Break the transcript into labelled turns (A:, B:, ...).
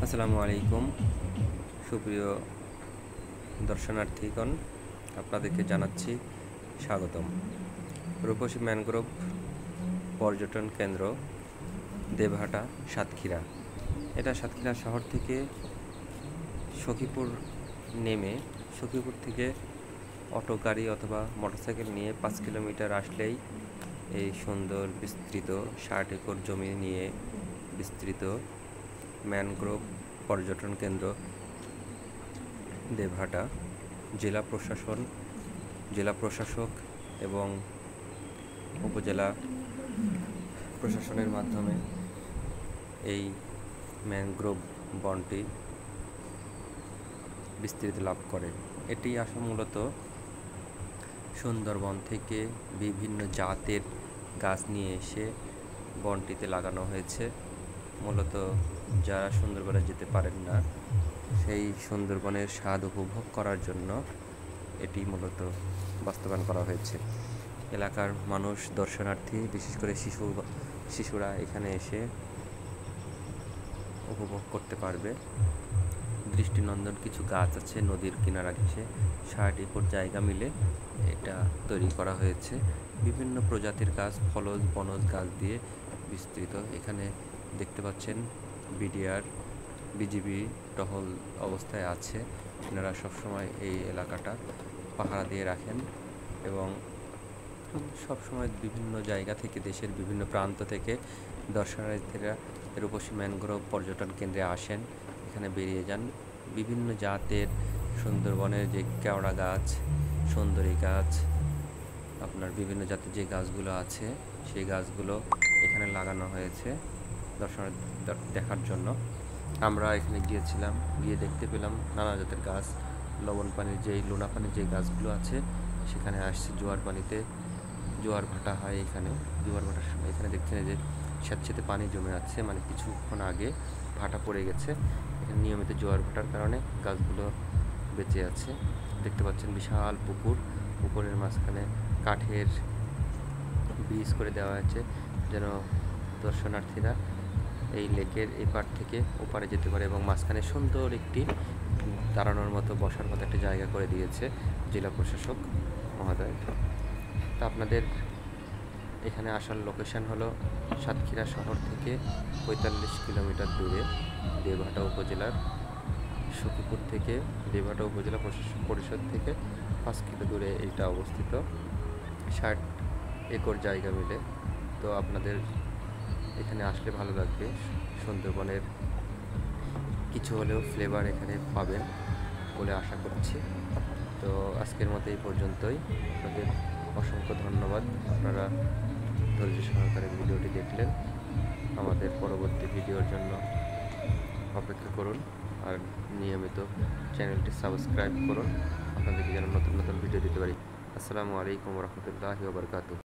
A: আসসালামু আলাইকুম সুপ্রিয় দর্শনার্থীগণ, আপনাদেরকে জানাচ্ছি স্বাগতম। রূপসী ম্যানগ্রোভ পর্যটন কেন্দ্র দেবহাটা, সাতক্ষীরা। এটা সাতক্ষীরা শহর থেকে সখীপুর নেমে সখীপুর থেকে অটো গাড়ি অথবা মোটরসাইকেল নিয়ে 5 কিলোমিটার আসলেই এই সুন্দর বিস্তৃত 60 একর জমি নিয়ে বিস্তৃত ম্যানগ্রোভ পর্যটন কেন্দ্র দেবহাটা। জেলা প্রশাসক এবং উপজেলা প্রশাসনের মাধ্যমে এই ম্যানগ্রোভ বনটি বিস্তৃতি লাভ করে। এটি আসলে মূলত সুন্দরবন থেকে বিভিন্ন জাতের গাছ নিয়ে এসে বনটিতে লাগানো হয়েছে। মূলত যারা সুন্দরবনে যেতে পারেন না, সেই সুন্দরবনের স্বাদ উপভোগ করার জন্য এটি মূলত বাস্তবায়ন করা হয়েছে। এলাকার মানুষ, দর্শনার্থী, বিশেষ করে শিশুরা এখানে এসে উপভোগ করতে পারবে। দৃষ্টিনন্দন কিছু গাছ আছে নদীর কিনারা ঘেঁষে। 60 একর জায়গা মিলে এটা তৈরি করা হয়েছে। বিভিন্ন প্রজাতির গাছ, ফলজ বনজ গাছ দিয়ে বিস্তৃত। এখানে দেখতে পাচ্ছেন বিজিবি টহল অবস্থায় আছে। এনারা সবসময় এই এলাকাটা পাহারা দিয়ে রাখেন এবং সবসময় বিভিন্ন জায়গা থেকে, দেশের বিভিন্ন প্রান্ত থেকে দর্শনার্থীরা রূপসী ম্যানগ্রোভ পর্যটন কেন্দ্রে আসেন, এখানে বেরিয়ে যান। বিভিন্ন জাতের সুন্দরবনের যে কেওড়া গাছ, সুন্দরী গাছ, আপনার বিভিন্ন জাতের যে গাছগুলো আছে, সেই গাছগুলো এখানে লাগানো হয়েছে দর্শনার্থী দেখার জন্য। আমরা এখানে গিয়েছিলাম, গিয়ে দেখতে পেলাম নানা জাতের গাছ। লবণ পানির লোনা পানির যে গাছগুলো আছে, সেখানে আসছে জোয়ার ভাটা হয়। এখানে জোয়ার ভাটার সময় এখানে দেখছেন যে স্যাঁতসেঁতে পানি জমে আছে, মানে কিছুক্ষণ আগে ভাটা পড়ে গেছে। এখানে নিয়মিত জোয়ার ভাটার কারণে গাছগুলো বেঁচে আছে। দেখতে পাচ্ছেন বিশাল পুকুরের মাঝখানে কাঠের ব্রিজ করে দেওয়া হয়েছে, যেন দর্শনার্থীরা এই লেকের এপার থেকে ওপারে যেতে পারে, এবং মাঝখানে সুন্দর একটি দাঁড়ানোর মতো, বসার মতো একটা জায়গা করে দিয়েছে জেলা প্রশাসক মহোদয়। তা আপনাদের এখানে আসার লোকেশন হলো সাতক্ষীরা শহর থেকে 45 কিলোমিটার দূরে, দেবহাটা উপজেলার সখীপুর থেকে দেবহাটা উপজেলা প্রশাসন পরিষদ থেকে 5 কিলো দূরে এইটা অবস্থিত। 60 একর জায়গা মিলে। তো আপনাদের এখানে আসলে ভালো লাগবে। সুন্দরবনের কিছু হলেও ফ্লেভার এখানে পাবেন বলে আশা করছি। তো আজকের মতো এই পর্যন্তই। আপনাদের অসংখ্য ধন্যবাদ। আপনারা ধৈর্য সহকারে ভিডিওটি দেখলেন। আমাদের পরবর্তী ভিডিওর জন্য অপেক্ষা করুন আর নিয়মিত চ্যানেলটি সাবস্ক্রাইব করুন, আপনাদেরকে যেন নতুন নতুন ভিডিও দিতে পারি। আসসালামু আলাইকুম রহমতুল্লাহি ওয়া বারাকাতুহু।